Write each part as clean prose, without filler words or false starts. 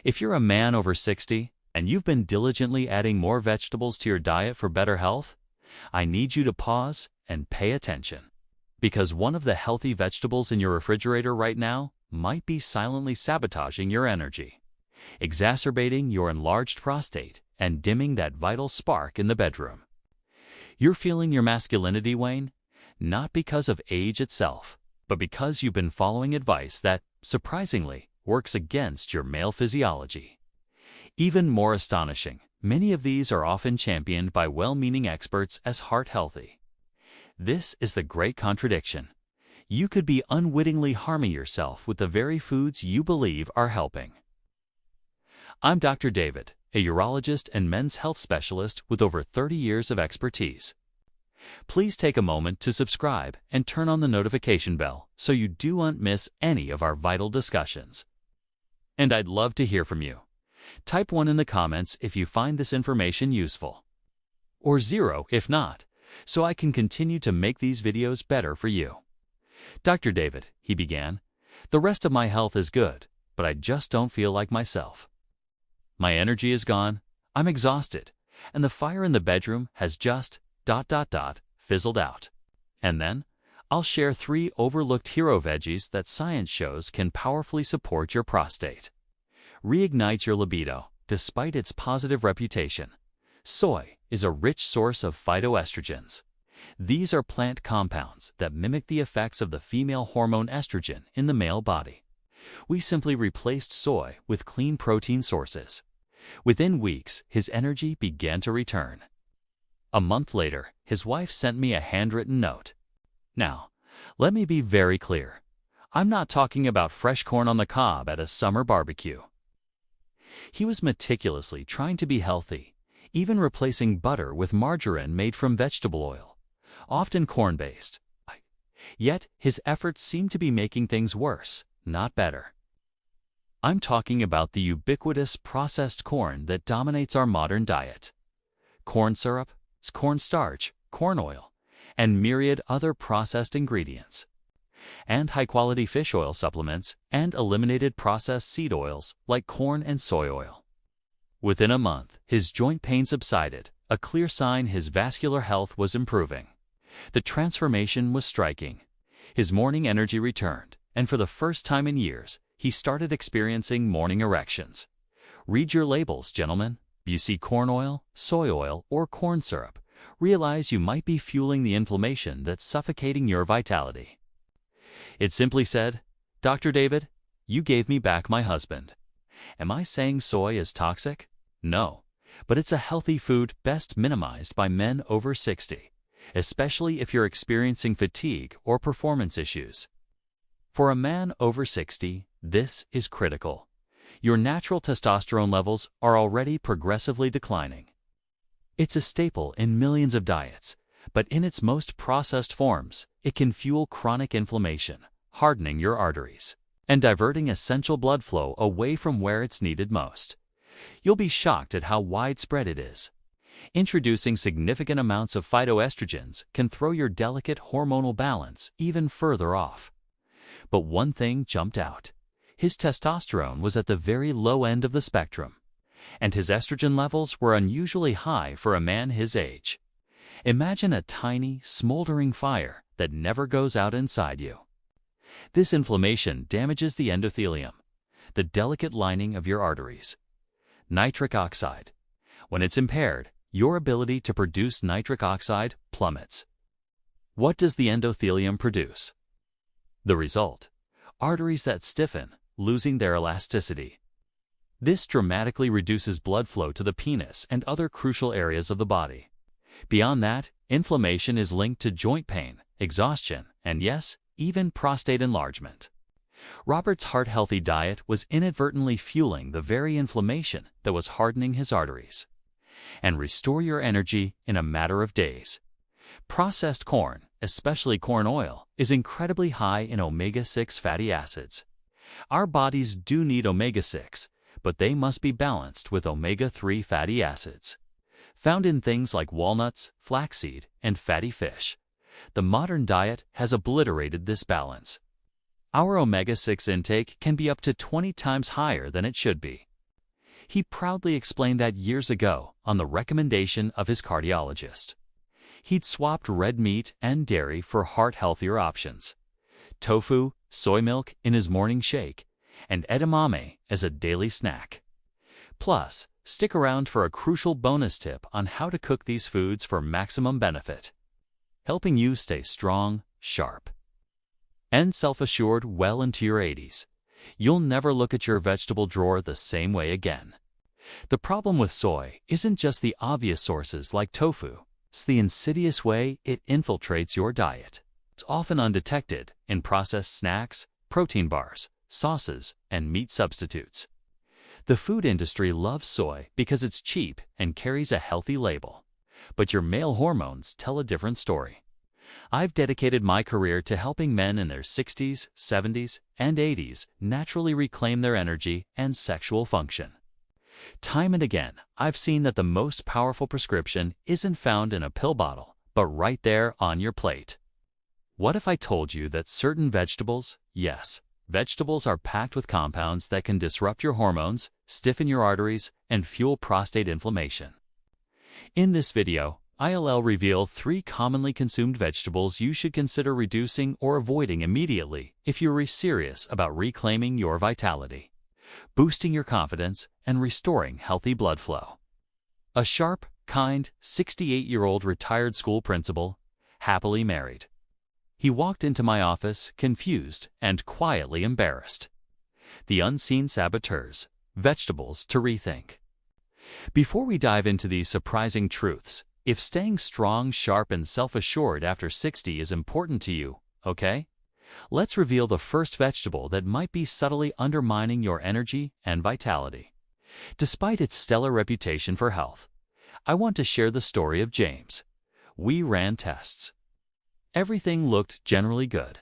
If you're a man over 60 and you've been diligently adding more vegetables to your diet for better health, I need you to pause and pay attention. Because one of the healthy vegetables in your refrigerator right now might be silently sabotaging your energy, exacerbating your enlarged prostate and dimming that vital spark in the bedroom. You're feeling your masculinity wane, not because of age itself, but because you've been following advice that, surprisingly, works against your male physiology. Even more astonishing, many of these are often championed by well-meaning experts as heart healthy. This is the great contradiction. You could be unwittingly harming yourself with the very foods you believe are helping. I'm Dr. David, a urologist and men's health specialist with over 30 years of expertise. Please take a moment to subscribe and turn on the notification bell so you don't miss any of our vital discussions. And I'd love to hear from you. Type 1 in the comments if you find this information useful, or 0 if not, so I can continue to make these videos better for you. Dr. David, he began, the rest of my health is good, but I just don't feel like myself. My energy is gone, I'm exhausted, and the fire in the bedroom has just ... fizzled out. And then, I'll share 3 overlooked hero veggies that science shows can powerfully support your prostate. Reignite your libido, despite its positive reputation. Soy is a rich source of phytoestrogens. These are plant compounds that mimic the effects of the female hormone estrogen in the male body. We simply replaced soy with clean protein sources. Within weeks, his energy began to return. A month later, his wife sent me a handwritten note. Now, let me be very clear. I'm not talking about fresh corn on the cob at a summer barbecue. He was meticulously trying to be healthy, even replacing butter with margarine made from vegetable oil, often corn-based. Yet, his efforts seemed to be making things worse, not better. I'm talking about the ubiquitous processed corn that dominates our modern diet. Corn syrup, cornstarch, corn oil, and myriad other processed ingredients, and high-quality fish oil supplements, and eliminated processed seed oils like corn and soy oil. Within a month, his joint pain subsided, a clear sign his vascular health was improving. The transformation was striking. His morning energy returned, and for the first time in years, he started experiencing morning erections. Read your labels, gentlemen. You see corn oil, soy oil, or corn syrup, realize you might be fueling the inflammation that's suffocating your vitality. It simply said, Dr. David, you gave me back my husband. Am I saying soy is toxic? No, but it's a healthy food best minimized by men over 60, especially if you're experiencing fatigue or performance issues. For a man over 60, this is critical. Your natural testosterone levels are already progressively declining. It's a staple in millions of diets, but in its most processed forms, it can fuel chronic inflammation, hardening your arteries, and diverting essential blood flow away from where it's needed most. You'll be shocked at how widespread it is. Introducing significant amounts of phytoestrogens can throw your delicate hormonal balance even further off. But one thing jumped out. His testosterone was at the very low end of the spectrum, and his estrogen levels were unusually high for a man his age. Imagine a tiny, smoldering fire that never goes out inside you. This inflammation damages the endothelium, the delicate lining of your arteries. Nitric oxide. When it's impaired, your ability to produce nitric oxide plummets. What does the endothelium produce? The result: arteries that stiffen, losing their elasticity. This dramatically reduces blood flow to the penis and other crucial areas of the body. Beyond that, inflammation is linked to joint pain, exhaustion, and yes, even prostate enlargement. Robert's heart-healthy diet was inadvertently fueling the very inflammation that was hardening his arteries. And restore your energy in a matter of days. Processed corn, especially corn oil, is incredibly high in omega-6 fatty acids. Our bodies do need omega-6, but they must be balanced with omega-3 fatty acids, found in things like walnuts, flaxseed, and fatty fish. The modern diet has obliterated this balance. Our omega-6 intake can be up to 20 times higher than it should be. He proudly explained that years ago on the recommendation of his cardiologist. He'd swapped red meat and dairy for heart-healthier options: tofu, soy milk in his morning shake, and edamame as a daily snack. Plus, stick around for a crucial bonus tip on how to cook these foods for maximum benefit, helping you stay strong, sharp, and self-assured well into your 80s. You'll never look at your vegetable drawer the same way again. The problem with soy isn't just the obvious sources like tofu. It's the insidious way it infiltrates your diet. It's often undetected in processed snacks, protein bars, sauces, and meat substitutes. The food industry loves soy because it's cheap and carries a healthy label. But your male hormones tell a different story. I've dedicated my career to helping men in their 60s, 70s, and 80s naturally reclaim their energy and sexual function. Time and again, I've seen that the most powerful prescription isn't found in a pill bottle, but right there on your plate. What if I told you that certain vegetables, yes, vegetables are packed with compounds that can disrupt your hormones, stiffen your arteries, and fuel prostate inflammation? In this video, I'll reveal 3 commonly consumed vegetables you should consider reducing or avoiding immediately if you're serious about reclaiming your vitality, boosting your confidence, and restoring healthy blood flow. A sharp, kind, 68-year-old retired school principal, happily married. He walked into my office confused and quietly embarrassed. The unseen saboteurs, vegetables to rethink. Before we dive into these surprising truths, if staying strong, sharp, and self-assured after 60 is important to you, okay? Let's reveal the first vegetable that might be subtly undermining your energy and vitality. Despite its stellar reputation for health, I want to share the story of James. We ran tests. Everything looked generally good,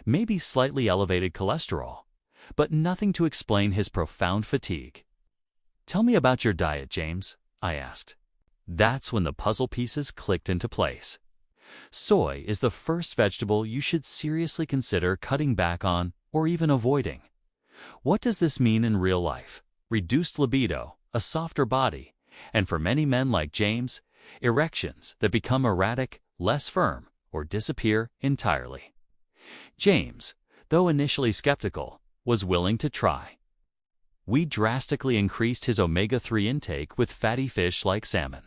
maybe slightly elevated cholesterol, but nothing to explain his profound fatigue. "Tell me about your diet, James," I asked. That's when the puzzle pieces clicked into place. Soy is the first vegetable you should seriously consider cutting back on or even avoiding. What does this mean in real life? Reduced libido, a softer body, and for many men like James, erections that become erratic, less firm, or disappear entirely. James, though initially skeptical, was willing to try. We drastically increased his omega-3 intake with fatty fish like salmon.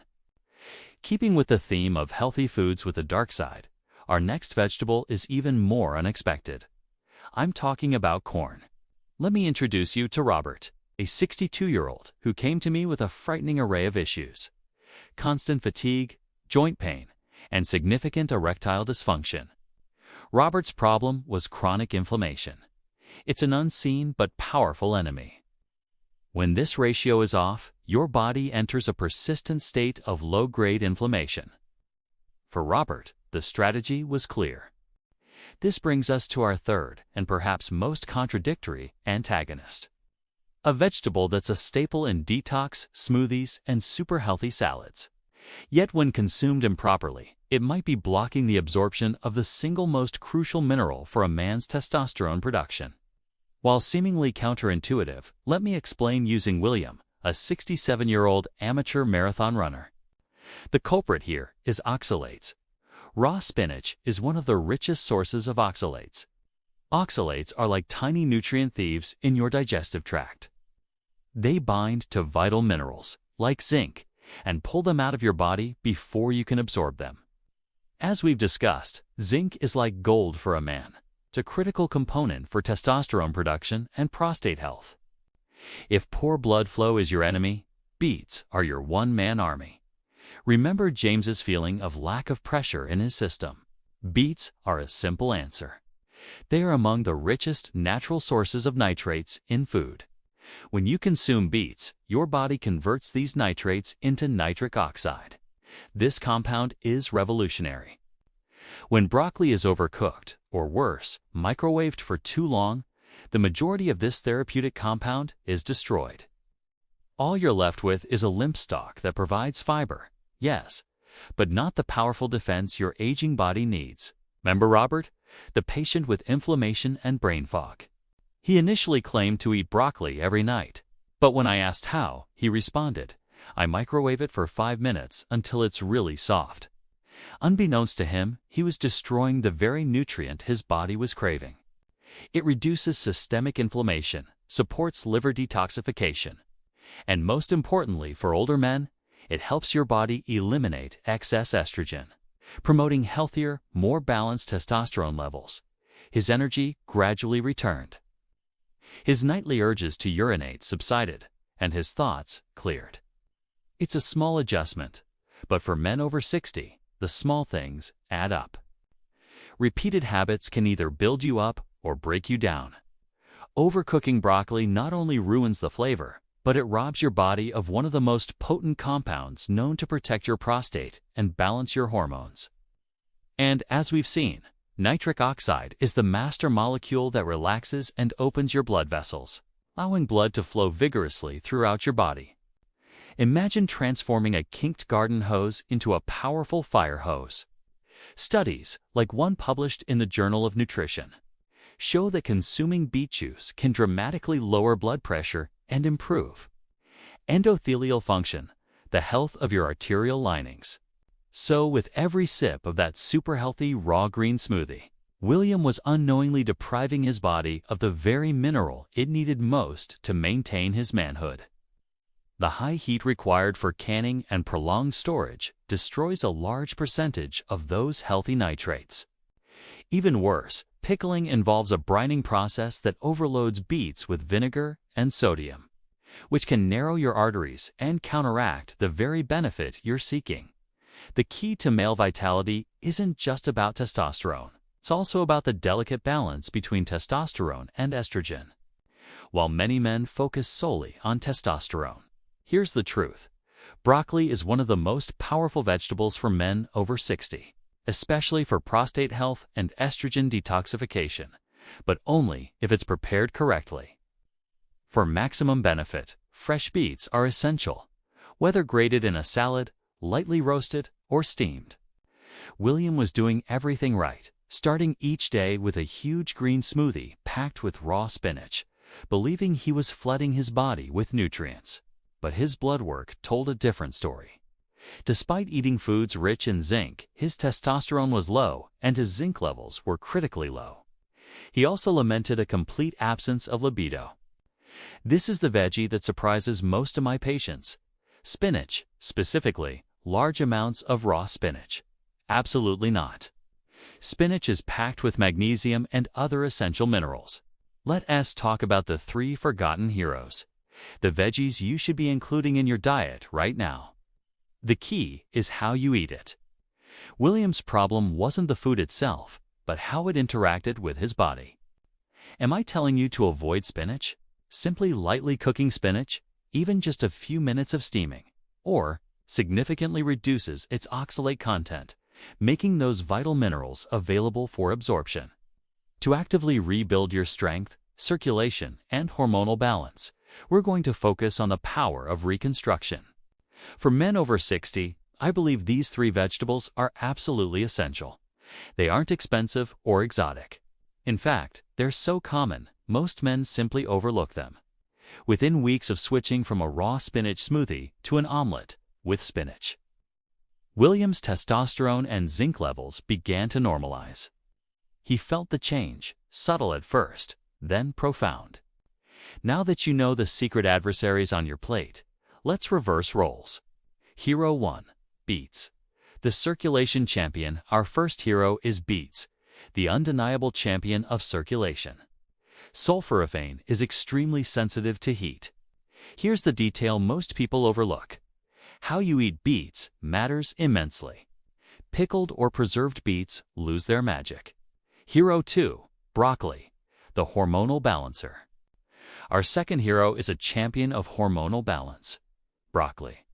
Keeping with the theme of healthy foods with a dark side, our next vegetable is even more unexpected. I'm talking about corn. Let me introduce you to Robert, a 62-year-old who came to me with a frightening array of issues: constant fatigue, joint pain, and significant erectile dysfunction. Robert's problem was chronic inflammation. It's an unseen but powerful enemy. When this ratio is off, your body enters a persistent state of low-grade inflammation. For Robert, the strategy was clear. This brings us to our third, and perhaps most contradictory, antagonist. A vegetable that's a staple in detox, smoothies, and super healthy salads. Yet when consumed improperly, it might be blocking the absorption of the single most crucial mineral for a man's testosterone production. While seemingly counterintuitive, let me explain using William, a 67-year-old amateur marathon runner. The culprit here is oxalates. Raw spinach is one of the richest sources of oxalates. Oxalates are like tiny nutrient thieves in your digestive tract. They bind to vital minerals, like zinc, and pull them out of your body before you can absorb them. As we've discussed, zinc is like gold for a man. It's a critical component for testosterone production and prostate health. If poor blood flow is your enemy, beets are your one-man army. Remember James's feeling of lack of pressure in his system. Beets are a simple answer. They are among the richest natural sources of nitrates in food. When you consume beets, your body converts these nitrates into nitric oxide. This compound is revolutionary. When broccoli is overcooked, or worse, microwaved for too long, the majority of this therapeutic compound is destroyed. All you're left with is a limp stalk that provides fiber, yes, but not the powerful defense your aging body needs. Remember Robert, the patient with inflammation and brain fog? He initially claimed to eat broccoli every night, But when I asked how, he responded, "I microwave it for 5 minutes until it's really soft." Unbeknownst to him, he was destroying the very nutrient his body was craving. It reduces systemic inflammation, supports liver detoxification, and most importantly for older men, it helps your body eliminate excess estrogen, promoting healthier, more balanced testosterone levels. His energy gradually returned. His nightly urges to urinate subsided, and his thoughts cleared. It's a small adjustment, but for men over 60, the small things add up. Repeated habits can either build you up or break you down. Overcooking broccoli not only ruins the flavor, but it robs your body of one of the most potent compounds known to protect your prostate and balance your hormones. And as we've seen, nitric oxide is the master molecule that relaxes and opens your blood vessels, allowing blood to flow vigorously throughout your body. Imagine transforming a kinked garden hose into a powerful fire hose. Studies, like one published in the Journal of Nutrition, show that consuming beet juice can dramatically lower blood pressure and improve endothelial function, the health of your arterial linings. So with every sip of that super healthy raw green smoothie, William was unknowingly depriving his body of the very mineral it needed most to maintain his manhood. The high heat required for canning and prolonged storage destroys a large percentage of those healthy nitrates. Even worse, pickling involves a brining process that overloads beets with vinegar and sodium, which can narrow your arteries and counteract the very benefit you're seeking. The key to male vitality isn't just about testosterone. It's also about the delicate balance between testosterone and estrogen. While many men focus solely on testosterone, here's the truth. Broccoli is one of the most powerful vegetables for men over 60, especially for prostate health and estrogen detoxification, but only if it's prepared correctly. For maximum benefit, fresh beets are essential, whether grated in a salad, lightly roasted, or steamed. William was doing everything right, starting each day with a huge green smoothie packed with raw spinach, believing he was flooding his body with nutrients. But his blood work told a different story. Despite eating foods rich in zinc, his testosterone was low and his zinc levels were critically low. He also lamented a complete absence of libido. This is the veggie that surprises most of my patients. Spinach, specifically, large amounts of raw spinach. Absolutely not. Spinach is packed with magnesium and other essential minerals. Let us talk about the 3 forgotten heroes, the veggies you should be including in your diet right now. The key is how you eat it. William's problem wasn't the food itself, but how it interacted with his body. Am I telling you to avoid spinach? Simply lightly cooking spinach, even just a few minutes of steaming, or significantly reduces its oxalate content, making those vital minerals available for absorption. To actively rebuild your strength, circulation, and hormonal balance, we're going to focus on the power of reconstruction. For men over 60, I believe these 3 vegetables are absolutely essential. They aren't expensive or exotic. In fact, they're so common, most men simply overlook them. Within weeks of switching from a raw spinach smoothie to an omelet with spinach, William's testosterone and zinc levels began to normalize. He felt the change, subtle at first, then profound. Now that you know the secret adversaries on your plate, let's reverse roles. Hero 1. Beets. The circulation champion, our first hero is beets, the undeniable champion of circulation. Sulforaphane is extremely sensitive to heat. Here's the detail most people overlook. How you eat beets matters immensely. Pickled or preserved beets lose their magic. Hero 2. Broccoli, the hormonal balancer. Our second hero is a champion of hormonal balance. Broccoli.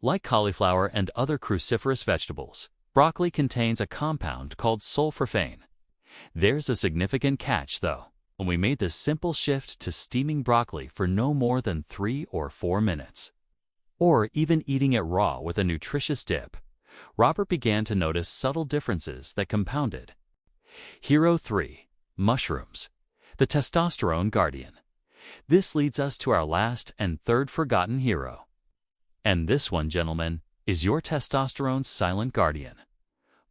Like cauliflower and other cruciferous vegetables, broccoli contains a compound called sulforaphane. There's a significant catch, though. When we made this simple shift to steaming broccoli for no more than 3 or 4 minutes, or even eating it raw with a nutritious dip, Robert began to notice subtle differences that compounded. Hero 3. Mushrooms, the testosterone guardian. This leads us to our last and third forgotten hero. And this one, gentlemen, is your testosterone's silent guardian.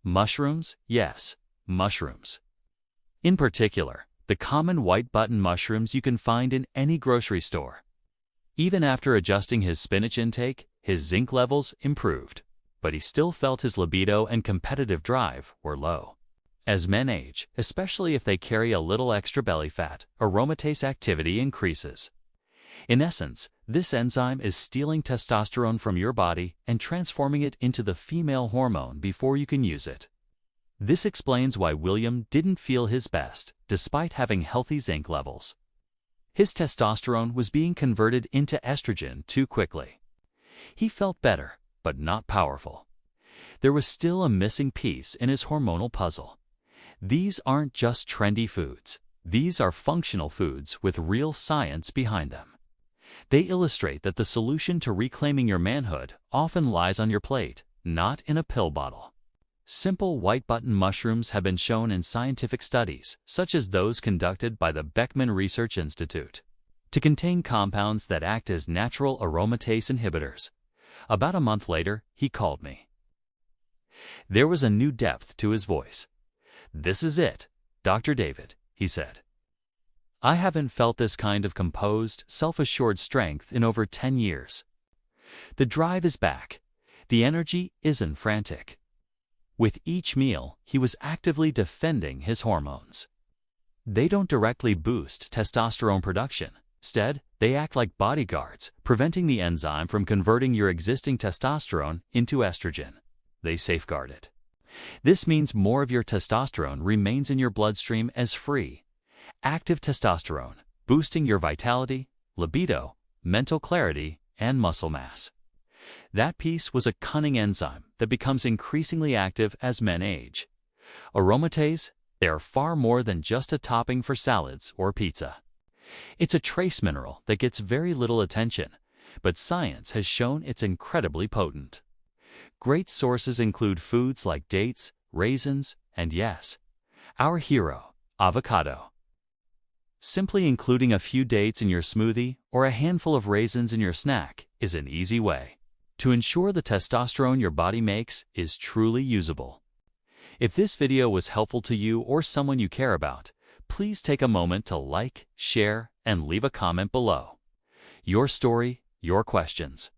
Mushrooms, yes, mushrooms. In particular, the common white button mushrooms you can find in any grocery store. Even after adjusting his spinach intake, his zinc levels improved, but he still felt his libido and competitive drive were low. As men age, especially if they carry a little extra belly fat, aromatase activity increases. In essence, this enzyme is stealing testosterone from your body and transforming it into the female hormone before you can use it. This explains why William didn't feel his best, despite having healthy zinc levels. His testosterone was being converted into estrogen too quickly. He felt better, but not powerful. There was still a missing piece in his hormonal puzzle. These aren't just trendy foods. These are functional foods with real science behind them. They illustrate that the solution to reclaiming your manhood often lies on your plate, not in a pill bottle. Simple white button mushrooms have been shown in scientific studies, such as those conducted by the Beckman Research Institute, to contain compounds that act as natural aromatase inhibitors. About a month later, he called me. There was a new depth to his voice. "This is it, Dr. David," he said. "I haven't felt this kind of composed, self-assured strength in over 10 years. The drive is back. The energy isn't frantic." With each meal, he was actively defending his hormones. They don't directly boost testosterone production. Instead, they act like bodyguards, preventing the enzyme from converting your existing testosterone into estrogen. They safeguard it. This means more of your testosterone remains in your bloodstream as free, active testosterone, boosting your vitality, libido, mental clarity, and muscle mass. That piece was a cunning enzyme that becomes increasingly active as men age. Aromatase, they are far more than just a topping for salads or pizza. It's a trace mineral that gets very little attention, but science has shown it's incredibly potent. Great sources include foods like dates, raisins, and yes, our hero, avocado. Simply including a few dates in your smoothie or a handful of raisins in your snack is an easy way to ensure the testosterone your body makes is truly usable. If this video was helpful to you or someone you care about, please take a moment to like, share, and leave a comment below. Your story, your questions,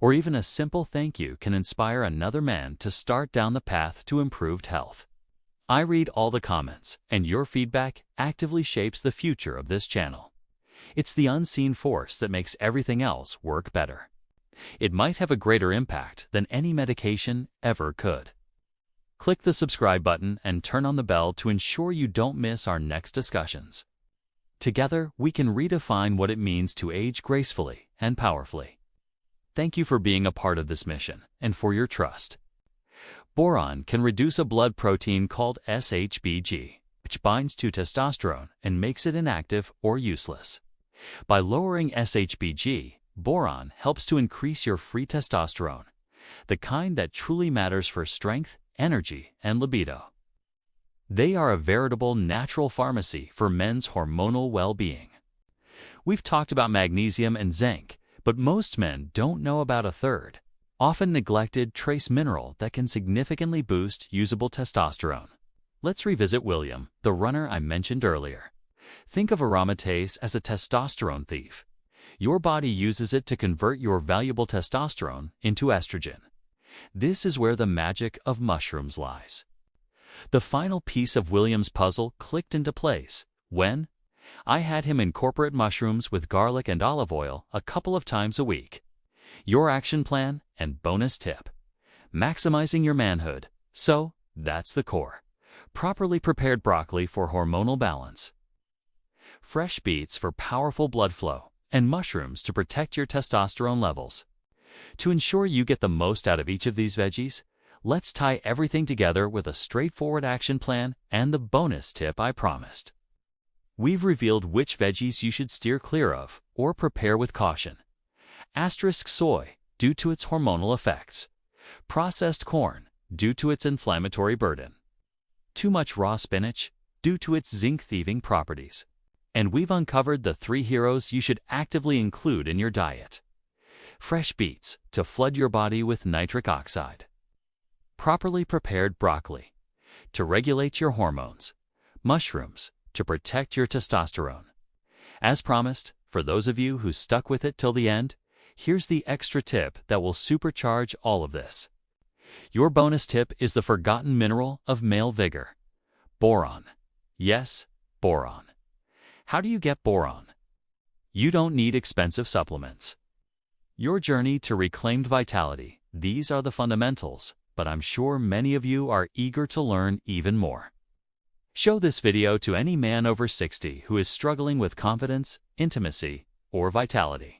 or even a simple thank you can inspire another man to start down the path to improved health. I read all the comments, and your feedback actively shapes the future of this channel. It's the unseen force that makes everything else work better. It might have a greater impact than any medication ever could. Click the subscribe button and turn on the bell to ensure you don't miss our next discussions. Together, we can redefine what it means to age gracefully and powerfully. Thank you for being a part of this mission and for your trust. Boron can reduce a blood protein called SHBG, which binds to testosterone and makes it inactive or useless. By lowering SHBG, boron helps to increase your free testosterone, the kind that truly matters for strength, energy, and libido. They are a veritable natural pharmacy for men's hormonal well-being. We've talked about magnesium and zinc, but most men don't know about a third, often neglected trace mineral that can significantly boost usable testosterone. Let's revisit William, the runner I mentioned earlier. Think of aromatase as a testosterone thief. Your body uses it to convert your valuable testosterone into estrogen. This is where the magic of mushrooms lies. The final piece of William's puzzle clicked into place when I had him incorporate mushrooms with garlic and olive oil a couple of times a week. Your action plan and bonus tip: maximizing your manhood. So, that's the core. Properly prepared broccoli for hormonal balance, fresh beets for powerful blood flow, and mushrooms to protect your testosterone levels. To ensure you get the most out of each of these veggies, let's tie everything together with a straightforward action plan and the bonus tip I promised. We've revealed which veggies you should steer clear of or prepare with caution. Asterisk soy, due to its hormonal effects. Processed corn, due to its inflammatory burden. Too much raw spinach, due to its zinc-thieving properties. And we've uncovered the 3 heroes you should actively include in your diet. Fresh beets to flood your body with nitric oxide. Properly prepared broccoli to regulate your hormones. Mushrooms to protect your testosterone. As promised, for those of you who stuck with it till the end, here's the extra tip that will supercharge all of this. Your bonus tip is the forgotten mineral of male vigor: boron. Yes, boron. How do you get boron? You don't need expensive supplements. Your journey to reclaimed vitality. These are the fundamentals, but I'm sure many of you are eager to learn even more. Show this video to any man over 60 who is struggling with confidence, intimacy, or vitality.